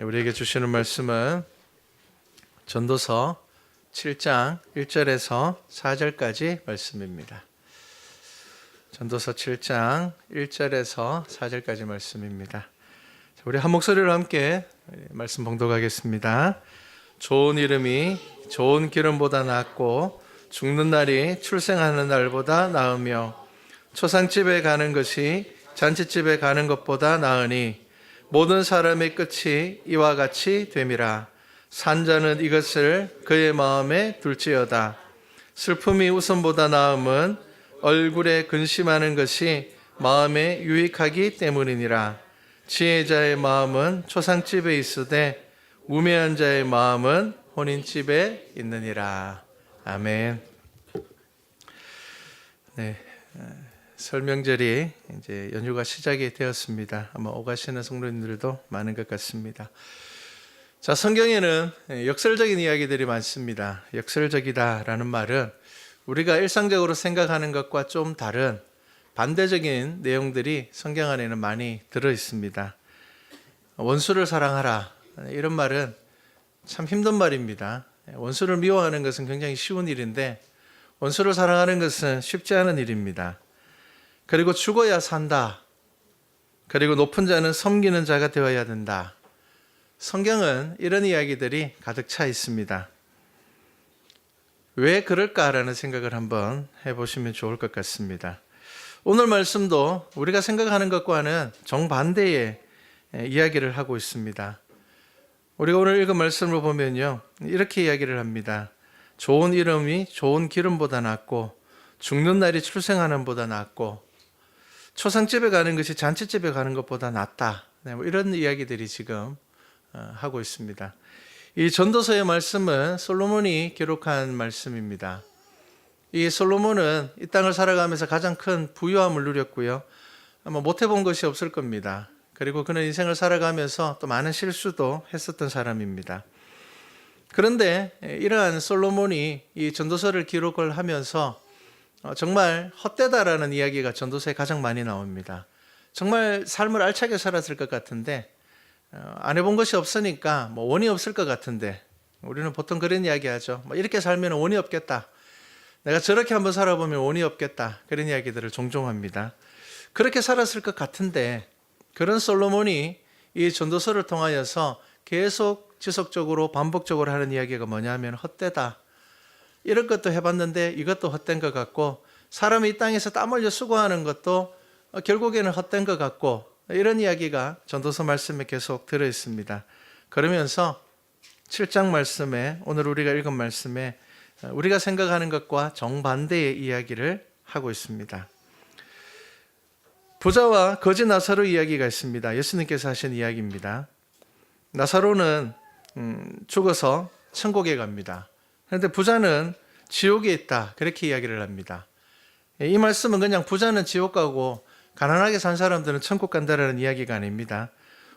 우리에게 주시는 말씀은 전도서 7장 1절에서 4절까지 말씀입니다. 전도서 7장 1절에서 4절까지 말씀입니다. 우리 한 목소리로 함께 말씀 봉독하겠습니다. 좋은 이름이 좋은 기름보다 낫고 죽는 날이 출생하는 날보다 나으며 초상집에 가는 것이 잔치집에 가는 것보다 나으니 모든 사람의 끝이 이와 같이 됨이라. 산자는 이것을 그의 마음에 둘지어다. 슬픔이 웃음보다 나음은 얼굴에 근심하는 것이 마음에 유익하기 때문이니라. 지혜자의 마음은 초상집에 있으되 우매한 자의 마음은 혼인집에 있느니라. 아멘. 네, 설명절이 이제 연휴가 시작이 되었습니다. 아마 오가시는 성도님들도 많은 것 같습니다. 자, 성경에는 역설적인 이야기들이 많습니다. 역설적이다라는 말은 우리가 일상적으로 생각하는 것과 좀 다른 반대적인 내용들이 성경 안에는 많이 들어 있습니다. 원수를 사랑하라, 이런 말은 참 힘든 말입니다. 원수를 미워하는 것은 굉장히 쉬운 일인데 원수를 사랑하는 것은 쉽지 않은 일입니다. 그리고 죽어야 산다. 그리고 높은 자는 섬기는 자가 되어야 된다. 성경은 이런 이야기들이 가득 차 있습니다. 왜 그럴까라는 생각을 한번 해보시면 좋을 것 같습니다. 오늘 말씀도 우리가 생각하는 것과는 정반대의 이야기를 하고 있습니다. 우리가 오늘 읽은 말씀을 보면요, 이렇게 이야기를 합니다. 좋은 이름이 좋은 기름보다 낫고 죽는 날이 출생하는 보다 낫고 초상집에 가는 것이 잔치집에 가는 것보다 낫다. 이런 이야기들이 지금 하고 있습니다. 이 전도서의 말씀은 솔로몬이 기록한 말씀입니다. 이 솔로몬은 이 땅을 살아가면서 가장 큰 부유함을 누렸고요. 아마 못 해본 것이 없을 겁니다. 그리고 그는 인생을 살아가면서 또 많은 실수도 했었던 사람입니다. 그런데 이러한 솔로몬이 이 전도서를 기록을 하면서 정말 헛되다라는 이야기가 전도서에 가장 많이 나옵니다. 정말 삶을 알차게 살았을 것 같은데 안 해본 것이 없으니까 원이 없을 것 같은데, 우리는 보통 그런 이야기 하죠. 이렇게 살면 원이 없겠다. 내가 저렇게 한번 살아보면 원이 없겠다. 그런 이야기들을 종종 합니다. 그렇게 살았을 것 같은데 그런 솔로몬이 이 전도서를 통하여서 계속 지속적으로 반복적으로 하는 이야기가 뭐냐면 헛되다. 이런 것도 해봤는데 이것도 헛된 것 같고, 사람이 이 땅에서 땀 흘려 수고하는 것도 결국에는 헛된 것 같고, 이런 이야기가 전도서 말씀에 계속 들어있습니다. 그러면서 7장 말씀에, 오늘 우리가 읽은 말씀에 우리가 생각하는 것과 정반대의 이야기를 하고 있습니다. 부자와 거지 나사로 이야기가 있습니다. 예수님께서 하신 이야기입니다. 나사로는 죽어서 천국에 갑니다. 그런데 부자는 지옥에 있다, 그렇게 이야기를 합니다. 이 말씀은 그냥 부자는 지옥 가고 가난하게 산 사람들은 천국 간다라는 이야기가 아닙니다.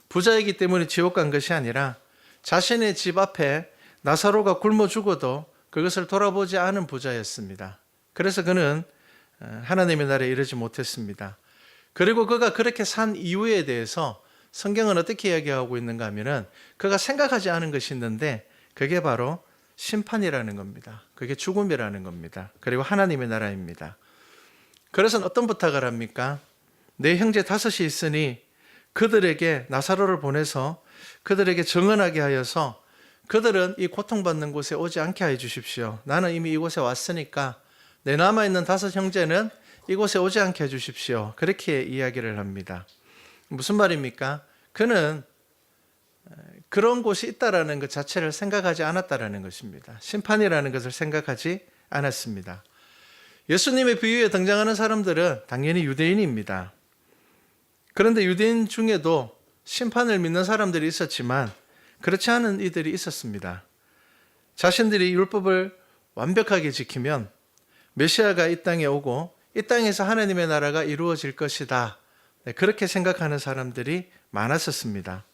부자이기 때문에 지옥 간 것이 아니라 자신의 집 앞에 나사로가 굶어 죽어도 그것을 돌아보지 않은 부자였습니다. 그래서 그는 하나님의 나라에 이르지 못했습니다. 그리고 그가 그렇게 산 이유에 대해서 성경은 어떻게 이야기하고 있는가 하면은 그가 생각하지 않은 것이 있는데 그게 바로 심판이라는 겁니다. 그게 죽음이라는 겁니다. 그리고 하나님의 나라입니다. 그래서 어떤 부탁을 합니까? 내 형제 5이 있으니 그들에게 나사로를 보내서 그들에게 정언하게 하여서 그들은 이 고통받는 곳에 오지 않게 해 주십시오. 나는 이미 이곳에 왔으니까 내 남아있는 5 형제는 이곳에 오지 않게 해 주십시오. 그렇게 이야기를 합니다. 무슨 말입니까? 그는 그런 곳이 있다라는 것 자체를 생각하지 않았다라는 것입니다. 심판이라는 것을 생각하지 않았습니다. 예수님의 비유에 등장하는 사람들은 당연히 유대인입니다. 그런데 유대인 중에도 심판을 믿는 사람들이 있었지만 그렇지 않은 이들이 있었습니다. 자신들이 율법을 완벽하게 지키면 메시아가 이 땅에 오고 이 땅에서 하나님의 나라가 이루어질 것이다, 그렇게 생각하는 사람들이 많았었습니다.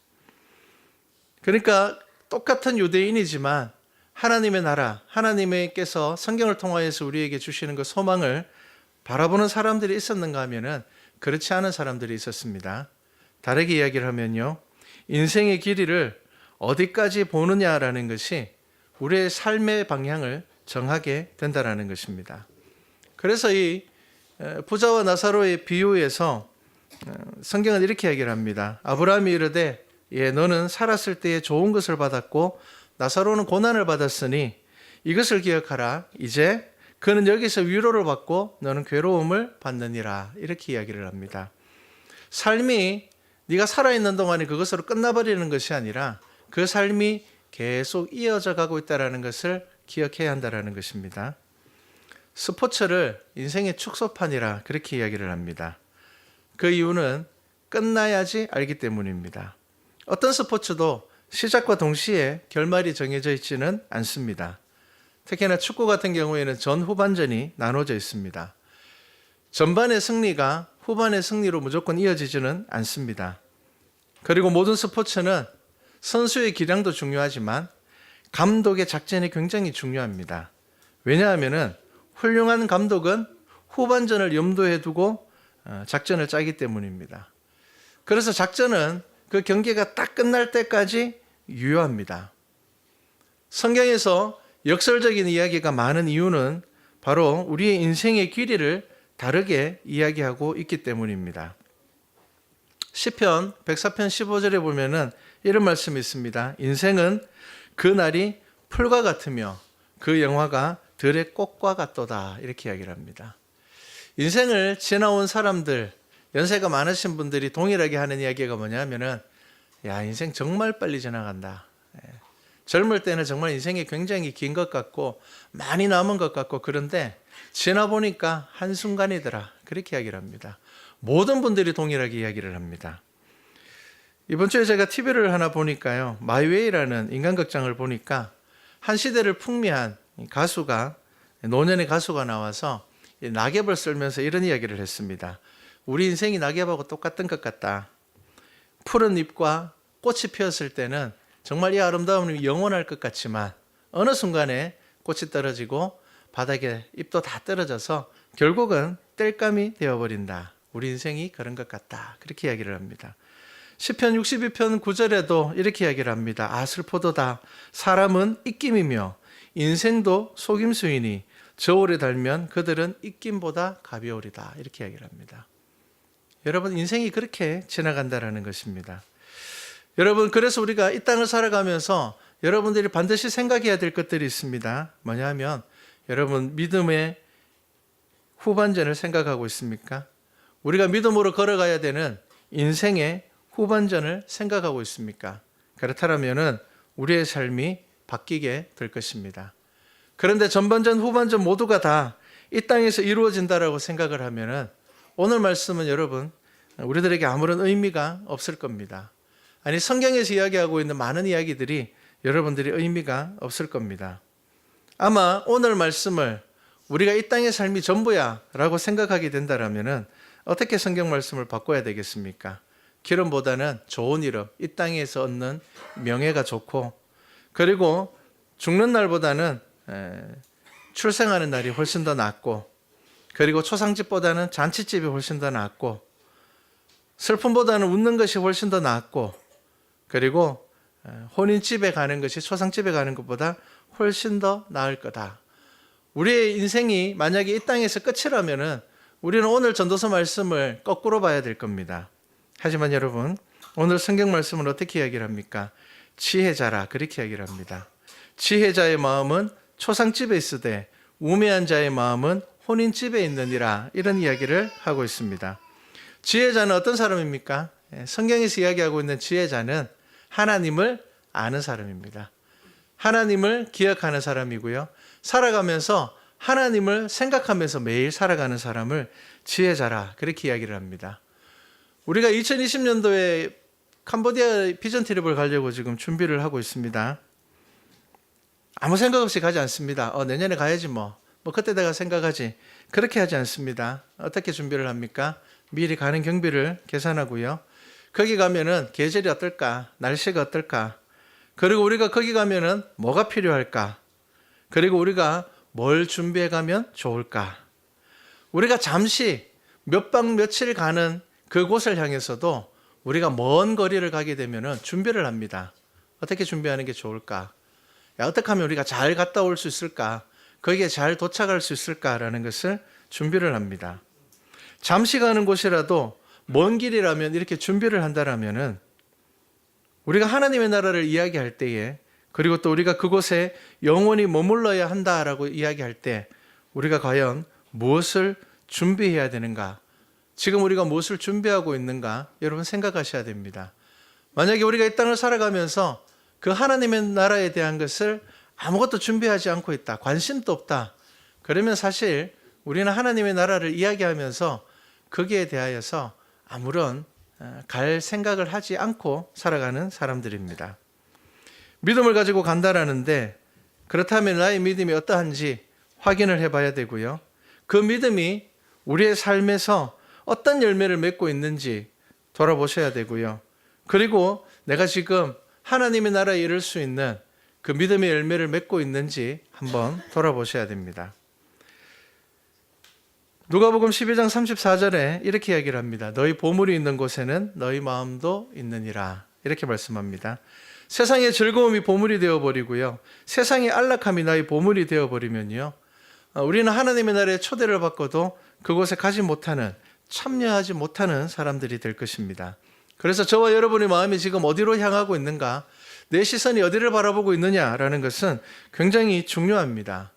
그러니까 똑같은 유대인이지만 하나님의 나라, 하나님께서 성경을 통하여서 우리에게 주시는 그 소망을 바라보는 사람들이 있었는가 하면은 그렇지 않은 사람들이 있었습니다. 다르게 이야기를 하면요, 인생의 길이를 어디까지 보느냐라는 것이 우리의 삶의 방향을 정하게 된다라는 것입니다. 그래서 이 부자와 나사로의 비유에서 성경은 이렇게 얘기를 합니다. 아브라함이 이르되 너는 살았을 때에 좋은 것을 받았고 나사로는 고난을 받았으니 이것을 기억하라. 이제 그는 여기서 위로를 받고 너는 괴로움을 받느니라. 이렇게 이야기를 합니다. 삶이 네가 살아있는 동안에 그것으로 끝나버리는 것이 아니라 그 삶이 계속 이어져 가고 있다는 것을 기억해야 한다는 것입니다. 스포츠를 인생의 축소판이라 그렇게 이야기를 합니다. 그 이유는 끝나야지 알기 때문입니다. 어떤 스포츠도 시작과 동시에 결말이 정해져 있지는 않습니다. 특히나 축구 같은 경우에는 전 후반전이 나눠져 있습니다. 전반의 승리가 후반의 승리로 무조건 이어지지는 않습니다. 그리고 모든 스포츠는 선수의 기량도 중요하지만 감독의 작전이 굉장히 중요합니다. 왜냐하면 훌륭한 감독은 후반전을 염두에 두고 작전을 짜기 때문입니다. 그래서 작전은 그 경기가 딱 끝날 때까지 유효합니다. 성경에서 역설적인 이야기가 많은 이유는 바로 우리의 인생의 길이를 다르게 이야기하고 있기 때문입니다. 시편 104편 15절에 보면은 이런 말씀이 있습니다. 인생은 그 날이 풀과 같으며 그 영화가 들의 꽃과 같도다. 이렇게 이야기를 합니다. 인생을 지나온 사람들, 연세가 많으신 분들이 동일하게 하는 이야기가 뭐냐면은 야, 인생 정말 빨리 지나간다. 젊을 때는 정말 인생이 굉장히 긴 것 같고 많이 남은 것 같고 그런데 지나보니까 한순간이더라. 그렇게 이야기를 합니다. 모든 분들이 동일하게 이야기를 합니다. 이번 주에 제가 TV를 하나 보니까요. 마이웨이라는 인간극장을 보니까 한 시대를 풍미한 가수가 노년의 가수가 나와서 낙엽을 쓸면서 이런 이야기를 했습니다. 우리 인생이 낙엽하고 똑같은 것 같다. 푸른 잎과 꽃이 피었을 때는 정말 이 아름다움이 영원할 것 같지만 어느 순간에 꽃이 떨어지고 바닥에 잎도 다 떨어져서 결국은 땔감이 되어버린다. 우리 인생이 그런 것 같다. 그렇게 이야기를 합니다. 시편 62편 9절에도 이렇게 이야기를 합니다. 아, 슬퍼도다. 사람은 입김이며 인생도 속임수이니 저울에 달면 그들은 입김보다 가벼우리다. 이렇게 이야기를 합니다. 여러분, 인생이 그렇게 지나간다는 것입니다. 여러분, 그래서 우리가 이 땅을 살아가면서 여러분들이 반드시 생각해야 될 것들이 있습니다. 뭐냐면 여러분, 믿음의 후반전을 생각하고 있습니까? 우리가 믿음으로 걸어가야 되는 인생의 후반전을 생각하고 있습니까? 그렇다면 우리의 삶이 바뀌게 될 것입니다. 그런데 전반전, 후반전 모두가 다 이 땅에서 이루어진다라고 생각을 하면 오늘 말씀은 여러분, 우리들에게 아무런 의미가 없을 겁니다. 아니, 성경에서 이야기하고 있는 많은 이야기들이 여러분들이 의미가 없을 겁니다. 아마 오늘 말씀을 우리가 이 땅의 삶이 전부야 라고 생각하게 된다면 어떻게 성경 말씀을 바꿔야 되겠습니까? 기름보다는 좋은 이름, 이 땅에서 얻는 명예가 좋고, 그리고 죽는 날보다는 출생하는 날이 훨씬 더 낫고, 그리고 초상집보다는 잔치집이 훨씬 더 낫고, 슬픔보다는 웃는 것이 훨씬 더 낫고, 그리고 혼인집에 가는 것이 초상집에 가는 것보다 훨씬 더 나을 거다. 우리의 인생이 만약에 이 땅에서 끝이라면 우리는 오늘 전도서 말씀을 거꾸로 봐야 될 겁니다. 하지만 여러분, 오늘 성경 말씀은 어떻게 이야기를 합니까? 지혜자라 그렇게 이야기를 합니다. 지혜자의 마음은 초상집에 있으되 우매한 자의 마음은 혼인집에 있느니라, 이런 이야기를 하고 있습니다. 지혜자는 어떤 사람입니까? 성경에서 이야기하고 있는 지혜자는 하나님을 아는 사람입니다. 하나님을 기억하는 사람이고요. 살아가면서 하나님을 생각하면서 매일 살아가는 사람을 지혜자라 그렇게 이야기를 합니다. 우리가 2020년도에 캄보디아 비전 트립을 가려고 지금 준비를 하고 있습니다. 아무 생각 없이 가지 않습니다. 내년에 가야지 뭐 그때 내가 생각하지. 그렇게 하지 않습니다. 어떻게 준비를 합니까? 미리 가는 경비를 계산하고요. 거기 가면은 계절이 어떨까? 날씨가 어떨까? 그리고 우리가 거기 가면은 뭐가 필요할까? 그리고 우리가 뭘 준비해 가면 좋을까? 우리가 잠시 몇 박 며칠 가는 그곳을 향해서도 우리가 먼 거리를 가게 되면은 준비를 합니다. 어떻게 준비하는 게 좋을까? 어떻게 하면 우리가 잘 갔다 올 수 있을까? 거기에 잘 도착할 수 있을까라는 것을 준비를 합니다. 잠시 가는 곳이라도 먼 길이라면 이렇게 준비를 한다라면은 우리가 하나님의 나라를 이야기할 때에, 그리고 또 우리가 그곳에 영원히 머물러야 한다라고 이야기할 때 우리가 과연 무엇을 준비해야 되는가? 지금 우리가 무엇을 준비하고 있는가? 여러분 생각하셔야 됩니다. 만약에 우리가 이 땅을 살아가면서 그 하나님의 나라에 대한 것을 아무것도 준비하지 않고 있다, 관심도 없다, 그러면 사실 우리는 하나님의 나라를 이야기하면서 거기에 대하여서 아무런 갈 생각을 하지 않고 살아가는 사람들입니다. 믿음을 가지고 간다라는데, 그렇다면 나의 믿음이 어떠한지 확인을 해봐야 되고요. 그 믿음이 우리의 삶에서 어떤 열매를 맺고 있는지 돌아보셔야 되고요. 그리고 내가 지금 하나님의 나라에 이를 수 있는 그 믿음의 열매를 맺고 있는지 한번 돌아보셔야 됩니다. 누가복음 12장 34절에 이렇게 이야기를 합니다. 너희 보물이 있는 곳에는 너희 마음도 있느니라. 이렇게 말씀합니다. 세상의 즐거움이 보물이 되어버리고요, 세상의 안락함이 나의 보물이 되어버리면요, 우리는 하나님의 나라에 초대를 받고도 그곳에 가지 못하는, 참여하지 못하는 사람들이 될 것입니다. 그래서 저와 여러분의 마음이 지금 어디로 향하고 있는가, 내 시선이 어디를 바라보고 있느냐라는 것은 굉장히 중요합니다.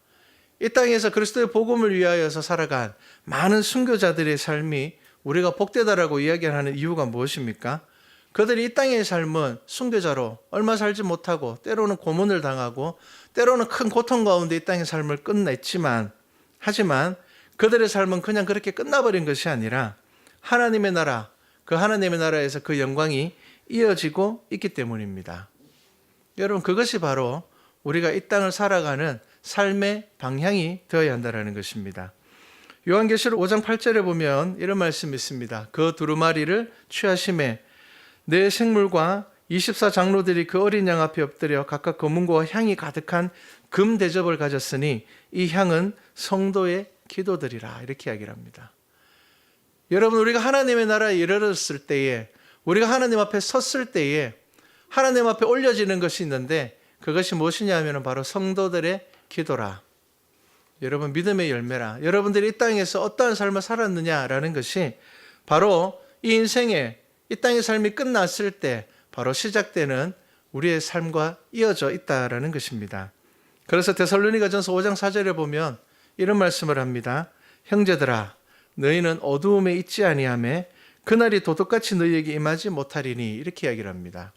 이 땅에서 그리스도의 복음을 위하여서 살아간 많은 순교자들의 삶이 우리가 복되다라고 이야기하는 이유가 무엇입니까? 그들이 이 땅의 삶은 순교자로 얼마 살지 못하고 때로는 고문을 당하고 때로는 큰 고통 가운데 이 땅의 삶을 끝냈지만, 하지만 그들의 삶은 그냥 그렇게 끝나버린 것이 아니라 하나님의 나라, 그 하나님의 나라에서 그 영광이 이어지고 있기 때문입니다. 여러분, 그것이 바로 우리가 이 땅을 살아가는 삶의 방향이 되어야 한다는 것입니다. 요한계시록 5장 8절에 보면 이런 말씀이 있습니다. 그 두루마리를 취하심에 네 생물과 24장로들이 그 어린 양 앞에 엎드려 각각 검은고와 향이 가득한 금 대접을 가졌으니 이 향은 성도의 기도들이라. 이렇게 이야기를 합니다. 여러분, 우리가 하나님의 나라에 이르렀을 때에, 우리가 하나님 앞에 섰을 때에 하나님 앞에 올려지는 것이 있는데, 그것이 무엇이냐 하면 바로 성도들의 기도라. 여러분, 믿음의 열매라. 여러분들이 이 땅에서 어떠한 삶을 살았느냐라는 것이 바로 이 인생의, 이 땅의 삶이 끝났을 때 바로 시작되는 우리의 삶과 이어져 있다라는 것입니다. 그래서 데살로니가전서 5장 4절에 보면 이런 말씀을 합니다. 형제들아, 너희는 어두움에 있지 아니하매 그날이 도둑같이 너희에게 임하지 못하리니. 이렇게 이야기를 합니다.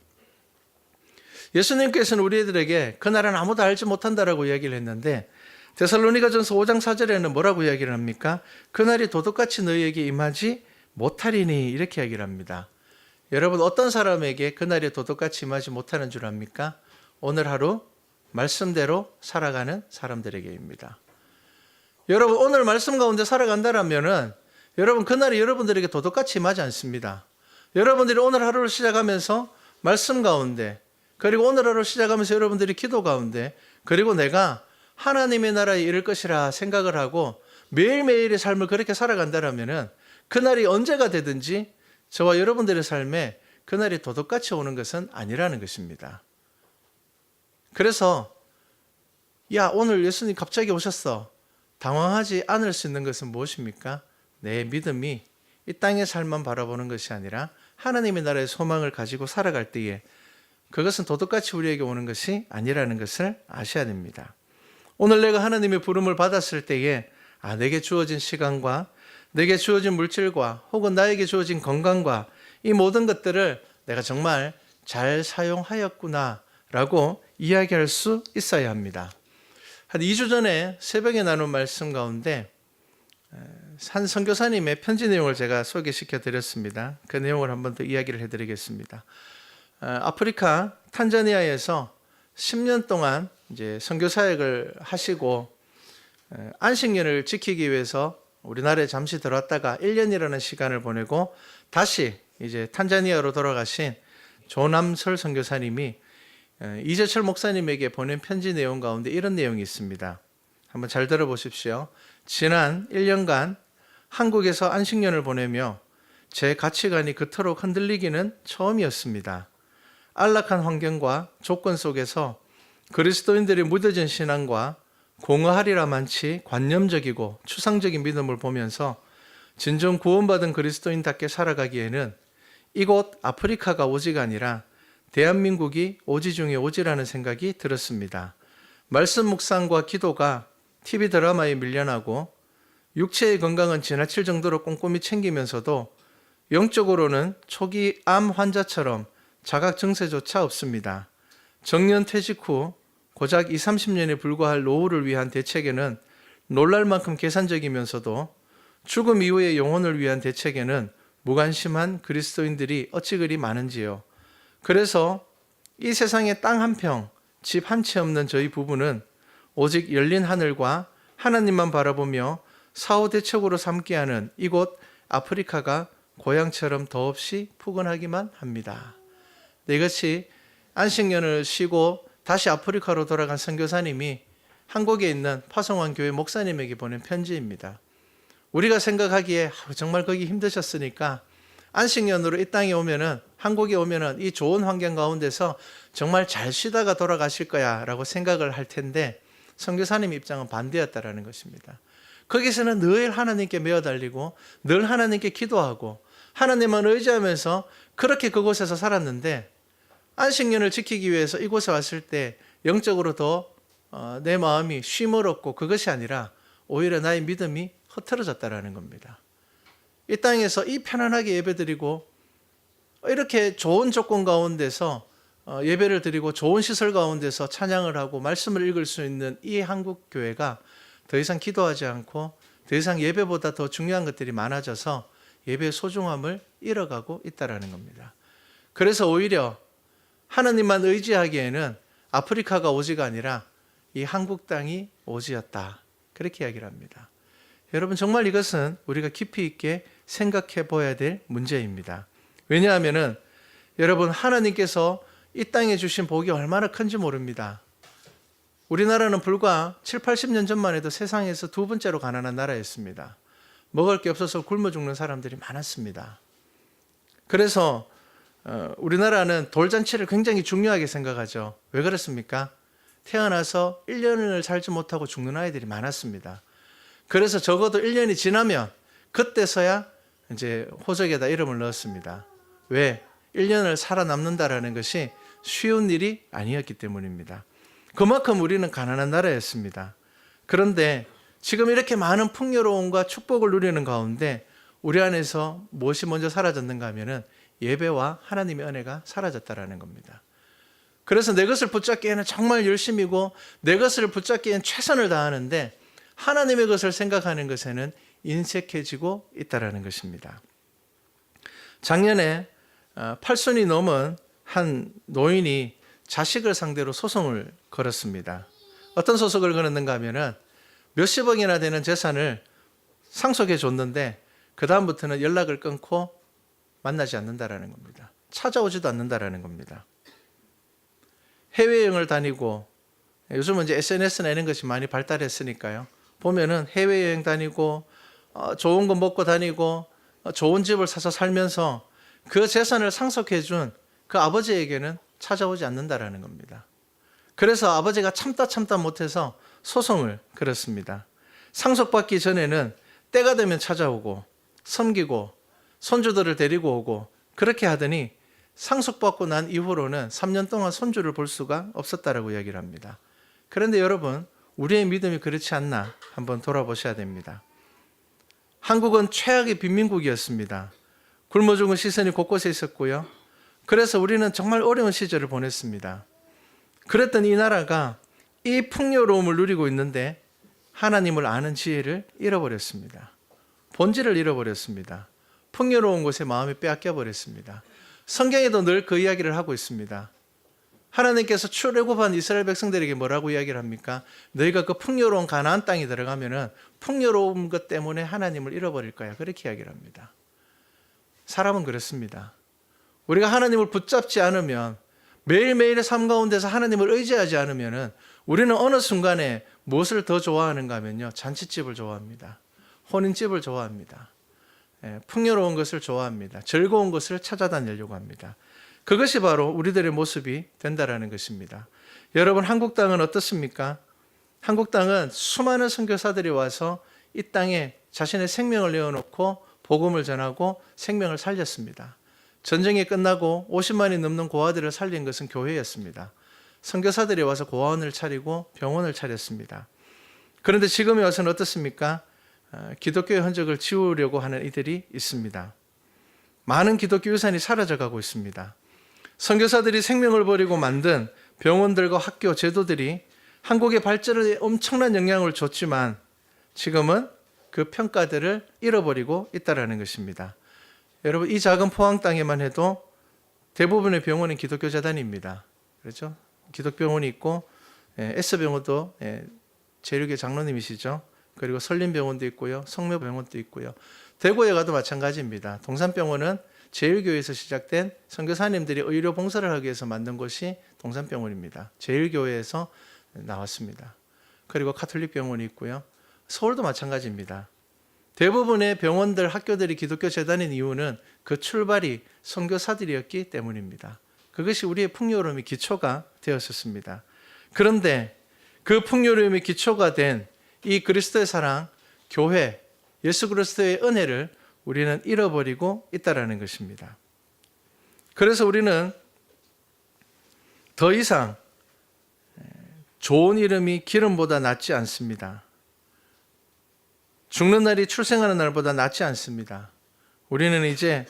예수님께서는 우리들에게 그날은 아무도 알지 못한다라고 이야기를 했는데, 데살로니가전서 5장 4절에는 뭐라고 이야기를 합니까? 그날이 도둑같이 너희에게 임하지 못하리니. 이렇게 이야기를 합니다. 여러분, 어떤 사람에게 그날이 도둑같이 임하지 못하는 줄 압니까? 오늘 하루 말씀대로 살아가는 사람들에게입니다. 여러분, 오늘 말씀 가운데 살아간다라면은 여러분, 그날이 여러분들에게 도둑같이 임하지 않습니다. 여러분들이 오늘 하루를 시작하면서 말씀 가운데, 그리고 오늘 하루 시작하면서 여러분들이 기도 가운데, 그리고 내가 하나님의 나라에 이를 것이라 생각을 하고 매일매일의 삶을 그렇게 살아간다라면은 그날이 언제가 되든지 저와 여러분들의 삶에 그날이 도둑같이 오는 것은 아니라는 것입니다. 그래서 야, 오늘 예수님 갑자기 오셨어, 당황하지 않을 수 있는 것은 무엇입니까? 내 믿음이 이 땅의 삶만 바라보는 것이 아니라 하나님의 나라의 소망을 가지고 살아갈 때에 그것은 도둑같이 우리에게 오는 것이 아니라는 것을 아셔야 됩니다. 오늘 내가 하나님의 부름을 받았을 때에 내게 주어진 시간과 내게 주어진 물질과 혹은 나에게 주어진 건강과 이 모든 것들을 내가 정말 잘 사용하였구나 라고 이야기할 수 있어야 합니다. 한 2주 전에 새벽에 나눈 말씀 가운데 한 선교사님의 편지 내용을 제가 소개시켜 드렸습니다. 그 내용을 한번 더 이야기를 해드리겠습니다. 아프리카 탄자니아에서 10년 동안 이제 선교 사역을 하시고 안식년을 지키기 위해서 우리나라에 잠시 들어왔다가 1년이라는 시간을 보내고 다시 이제 탄자니아로 돌아가신 조남설 선교사님이 이재철 목사님에게 보낸 편지 내용 가운데 이런 내용이 있습니다. 한번 잘 들어보십시오. 지난 1년간 한국에서 안식년을 보내며 제 가치관이 그토록 흔들리기는 처음이었습니다. 안락한 환경과 조건 속에서 그리스도인들이 무뎌진 신앙과 공허하리라 많지 관념적이고 추상적인 믿음을 보면서 진정 구원받은 그리스도인답게 살아가기에는 이곳 아프리카가 오지가 아니라 대한민국이 오지 중에 오지라는 생각이 들었습니다. 말씀 묵상과 기도가 TV 드라마에 밀려나고 육체의 건강은 지나칠 정도로 꼼꼼히 챙기면서도 영적으로는 초기 암 환자처럼 자각 증세조차 없습니다. 정년 퇴직 후 고작 20, 30년에 불과할 노후를 위한 대책에는 놀랄 만큼 계산적이면서도 죽음 이후의 영혼을 위한 대책에는 무관심한 그리스도인들이 어찌 그리 많은지요. 그래서 이 세상에 땅 한 평, 집 한 채 없는 저희 부부는 오직 열린 하늘과 하나님만 바라보며 사후 대책으로 삼게 하는 이곳 아프리카가 고향처럼 더없이 푸근하기만 합니다. 이것이 안식년을 쉬고 다시 아프리카로 돌아간 선교사님이 한국에 있는 파송원 교회 목사님에게 보낸 편지입니다. 우리가 생각하기에 정말 거기 힘드셨으니까 안식년으로 이 땅에 오면은, 한국에 오면은 이 좋은 환경 가운데서 정말 잘 쉬다가 돌아가실 거야 라고 생각을 할 텐데, 선교사님 입장은 반대였다라는 것입니다. 거기서는 늘 하나님께 매어달리고 늘 하나님께 기도하고 하나님만 의지하면서 그렇게 그곳에서 살았는데, 안식년을 지키기 위해서 이곳에 왔을 때 영적으로 더 내 마음이 쉼을 얻고 그것이 아니라 오히려 나의 믿음이 흐트러졌다라는 겁니다. 이 땅에서 이 편안하게 예배드리고 이렇게 좋은 조건 가운데서 예배를 드리고 좋은 시설 가운데서 찬양을 하고 말씀을 읽을 수 있는 이 한국 교회가 더 이상 기도하지 않고 더 이상 예배보다 더 중요한 것들이 많아져서 예배의 소중함을 잃어가고 있다는 겁니다. 그래서 오히려 하나님만 의지하기에는 아프리카가 오지가 아니라 이 한국 땅이 오지였다, 그렇게 이야기를 합니다. 여러분, 정말 이것은 우리가 깊이 있게 생각해 보아야 될 문제입니다. 왜냐하면 여러분, 하나님께서 이 땅에 주신 복이 얼마나 큰지 모릅니다. 우리나라는 불과 7, 80년 전만 해도 세상에서 두 번째로 가난한 나라였습니다. 먹을 게 없어서 굶어 죽는 사람들이 많았습니다. 그래서 우리나라는 돌잔치를 굉장히 중요하게 생각하죠. 왜 그렇습니까? 태어나서 1년을 살지 못하고 죽는 아이들이 많았습니다. 그래서 적어도 1년이 지나면 그때서야 이제 호적에다 이름을 넣었습니다. 왜? 1년을 살아남는다라는 것이 쉬운 일이 아니었기 때문입니다. 그만큼 우리는 가난한 나라였습니다. 그런데 지금 이렇게 많은 풍요로움과 축복을 누리는 가운데 우리 안에서 무엇이 먼저 사라졌는가 하면은 예배와 하나님의 은혜가 사라졌다라는 겁니다. 그래서 내 것을 붙잡기에는 정말 열심이고 내 것을 붙잡기에는 최선을 다하는데 하나님의 것을 생각하는 것에는 인색해지고 있다라는 것입니다. 작년에 80이 넘은 한 노인이 자식을 상대로 소송을 걸었습니다. 어떤 소송을 걸었는가 하면은 몇십억이나 되는 재산을 상속해 줬는데 그 다음부터는 연락을 끊고 만나지 않는다라는 겁니다. 찾아오지도 않는다라는 겁니다. 해외여행을 다니고, 요즘은 이제 SNS나 이런 것이 많이 발달했으니까요. 보면은 해외여행 다니고 좋은 거 먹고 다니고 좋은 집을 사서 살면서 그 재산을 상속해 준 그 아버지에게는 찾아오지 않는다라는 겁니다. 그래서 아버지가 참다 못해서 소송을 걸었습니다. 상속받기 전에는 때가 되면 찾아오고 섬기고 손주들을 데리고 오고 그렇게 하더니 상속받고 난 이후로는 3년 동안 손주를 볼 수가 없었다라고 이야기를 합니다. 그런데 여러분, 우리의 믿음이 그렇지 않나 한번 돌아보셔야 됩니다. 한국은 최악의 빈민국이었습니다. 굶어 죽은 시선이 곳곳에 있었고요. 그래서 우리는 정말 어려운 시절을 보냈습니다. 그랬던 이 나라가 이 풍요로움을 누리고 있는데 하나님을 아는 지혜를 잃어버렸습니다. 본질을 잃어버렸습니다. 풍요로운 곳에 마음이 빼앗겨 버렸습니다. 성경에도 늘 그 이야기를 하고 있습니다. 하나님께서 출애굽한 이스라엘 백성들에게 뭐라고 이야기를 합니까? 너희가 그 풍요로운 가나안 땅에 들어가면은 풍요로운 것 때문에 하나님을 잃어버릴 거야, 그렇게 이야기를 합니다. 사람은 그렇습니다. 우리가 하나님을 붙잡지 않으면, 매일매일의 삶 가운데서 하나님을 의지하지 않으면 우리는 어느 순간에 무엇을 더 좋아하는가 하면요, 잔치집을 좋아합니다. 혼인집을 좋아합니다. 풍요로운 것을 좋아합니다. 즐거운 것을 찾아다니려고 합니다. 그것이 바로 우리들의 모습이 된다라는 것입니다. 여러분, 한국 땅은 어떻습니까? 한국 땅은 수많은 선교사들이 와서 이 땅에 자신의 생명을 내어놓고 복음을 전하고 생명을 살렸습니다. 전쟁이 끝나고 50만이 넘는 고아들을 살린 것은 교회였습니다. 선교사들이 와서 고아원을 차리고 병원을 차렸습니다. 그런데 지금에 와서는 어떻습니까? 기독교의 흔적을 지우려고 하는 이들이 있습니다. 많은 기독교 유산이 사라져가고 있습니다. 선교사들이 생명을 버리고 만든 병원들과 학교 제도들이 한국의 발전에 엄청난 영향을 줬지만 지금은 그 평가들을 잃어버리고 있다는 것입니다. 여러분, 이 작은 포항 땅에만 해도 대부분의 병원은 기독교 재단입니다. 그렇죠? 기독병원이 있고 S병원도 제일교회 장로님이시죠. 그리고 설림병원도 있고요. 성묘병원도 있고요. 대구에 가도 마찬가지입니다. 동산병원은 제일교회에서 시작된 선교사님들이 의료 봉사를 하기 위해서 만든 곳이 동산병원입니다. 제일교회에서 나왔습니다. 그리고 카톨릭병원이 있고요. 서울도 마찬가지입니다. 대부분의 병원들, 학교들이 기독교 재단인 이유는 그 출발이 선교사들이었기 때문입니다. 그것이 우리의 풍요로움의 기초가 되었었습니다. 그런데 그 풍요로움의 기초가 된 이 그리스도의 사랑, 교회, 예수 그리스도의 은혜를 우리는 잃어버리고 있다는 것입니다. 그래서 우리는 더 이상 좋은 이름이 기름보다 낫지 않습니다. 죽는 날이 출생하는 날보다 낫지 않습니다. 우리는 이제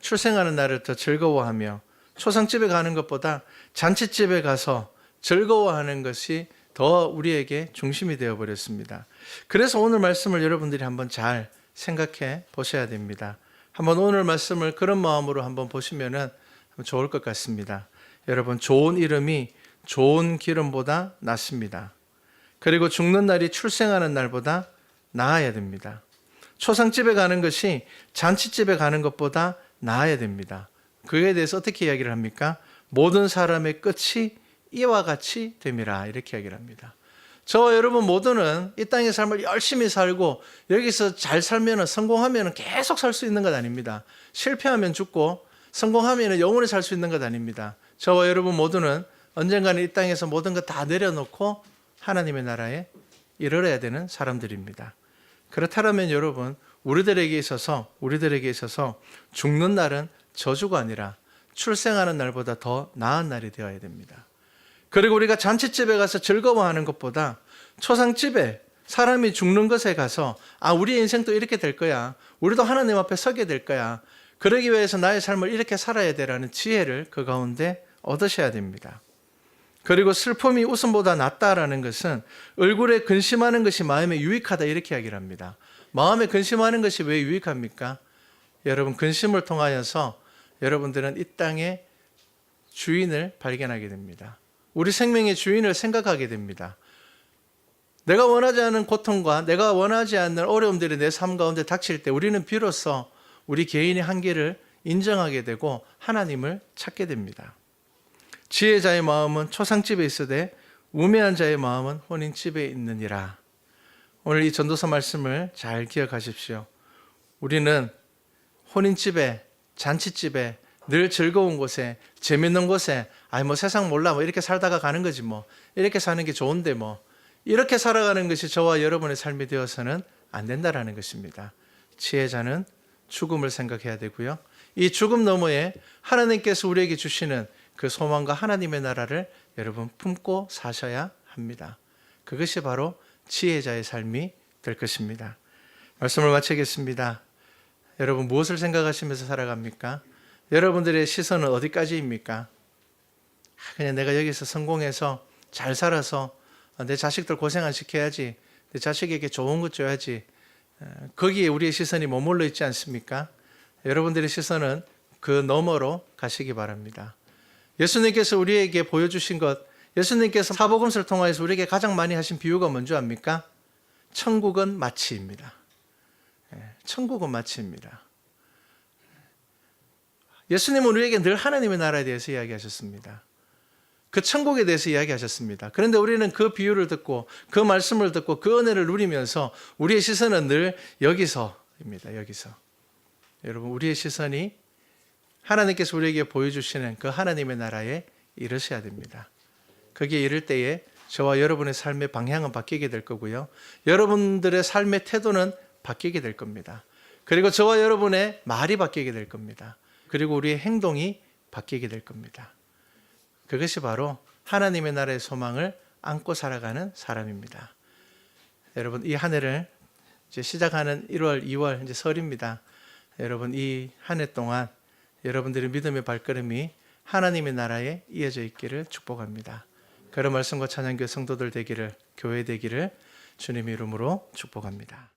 출생하는 날을 더 즐거워하며 초상집에 가는 것보다 잔치집에 가서 즐거워하는 것이 더 우리에게 중심이 되어버렸습니다. 그래서 오늘 말씀을 여러분들이 한번 잘 생각해 보셔야 됩니다. 한번 오늘 말씀을 그런 마음으로 한번 보시면 좋을 것 같습니다. 여러분, 좋은 이름이 좋은 기름보다 낫습니다. 그리고 죽는 날이 출생하는 날보다 나아야 됩니다. 초상집에 가는 것이 잔치집에 가는 것보다 나아야 됩니다. 그에 대해서 어떻게 이야기를 합니까? 모든 사람의 끝이 이와 같이 됨이라, 이렇게 이야기를 합니다. 저와 여러분 모두는 이 땅의 삶을 열심히 살고 여기서 잘 살면 성공하면 계속 살 수 있는 것 아닙니다. 실패하면 죽고 성공하면 영원히 살 수 있는 것 아닙니다. 저와 여러분 모두는 언젠가는 이 땅에서 모든 것 다 내려놓고 하나님의 나라에 이르러야 되는 사람들입니다. 그렇다면 여러분, 우리들에게 있어서 죽는 날은 저주가 아니라 출생하는 날보다 더 나은 날이 되어야 됩니다. 그리고 우리가 잔치집에 가서 즐거워하는 것보다 초상집에 사람이 죽는 것에 가서 우리의 인생도 이렇게 될 거야. 우리도 하나님 앞에 서게 될 거야. 그러기 위해서 나의 삶을 이렇게 살아야 되라는 지혜를 그 가운데 얻으셔야 됩니다. 그리고 슬픔이 웃음보다 낫다라는 것은 얼굴에 근심하는 것이 마음에 유익하다, 이렇게 이야기를 합니다. 마음에 근심하는 것이 왜 유익합니까? 여러분, 근심을 통하여서 여러분들은 이 땅의 주인을 발견하게 됩니다. 우리 생명의 주인을 생각하게 됩니다. 내가 원하지 않는 고통과 내가 원하지 않는 어려움들이 내 삶 가운데 닥칠 때 우리는 비로소 우리 개인의 한계를 인정하게 되고 하나님을 찾게 됩니다. 지혜자의 마음은 초상집에 있으되 우매한 자의 마음은 혼인집에 있느니라. 오늘 이 전도서 말씀을 잘 기억하십시오. 우리는 혼인집에, 잔치집에, 늘 즐거운 곳에, 재밌는 곳에, 세상 몰라, 이렇게 살다가 가는 거지 이렇게 사는 게 좋은데 이렇게 살아가는 것이 저와 여러분의 삶이 되어서는 안 된다라는 것입니다. 지혜자는 죽음을 생각해야 되고요. 이 죽음 너머에 하나님께서 우리에게 주시는 그 소망과 하나님의 나라를 여러분 품고 사셔야 합니다. 그것이 바로 지혜자의 삶이 될 것입니다. 말씀을 마치겠습니다. 여러분, 무엇을 생각하시면서 살아갑니까? 여러분들의 시선은 어디까지입니까? 그냥 내가 여기서 성공해서 잘 살아서 내 자식들 고생 안 시켜야지, 내 자식에게 좋은 것 줘야지, 거기에 우리의 시선이 머물러 있지 않습니까? 여러분들의 시선은 그 너머로 가시기 바랍니다. 예수님께서 우리에게 보여주신 것, 예수님께서 사복음서를 통하여서 우리에게 가장 많이 하신 비유가 뭔지 압니까? 천국은 마치입니다. 천국은 마치입니다. 예수님은 우리에게 늘 하나님의 나라에 대해서 이야기하셨습니다. 그 천국에 대해서 이야기하셨습니다. 그런데 우리는 그 비유를 듣고 그 말씀을 듣고 그 은혜를 누리면서 우리의 시선은 늘 여기서입니다. 여기서. 여러분, 우리의 시선이 하나님께서 우리에게 보여주시는 그 하나님의 나라에 이르셔야 됩니다. 거기에 이를 때에 저와 여러분의 삶의 방향은 바뀌게 될 거고요. 여러분들의 삶의 태도는 바뀌게 될 겁니다. 그리고 저와 여러분의 말이 바뀌게 될 겁니다. 그리고 우리의 행동이 바뀌게 될 겁니다. 그것이 바로 하나님의 나라의 소망을 안고 살아가는 사람입니다. 여러분, 이 한 해를 이제 시작하는 1월, 2월 이제 설입니다. 여러분, 이 한 해 동안 여러분들의 믿음의 발걸음이 하나님의 나라에 이어져 있기를 축복합니다. 그런 말씀과 찬양교회 성도들 되기를, 교회 되기를 주님의 이름으로 축복합니다.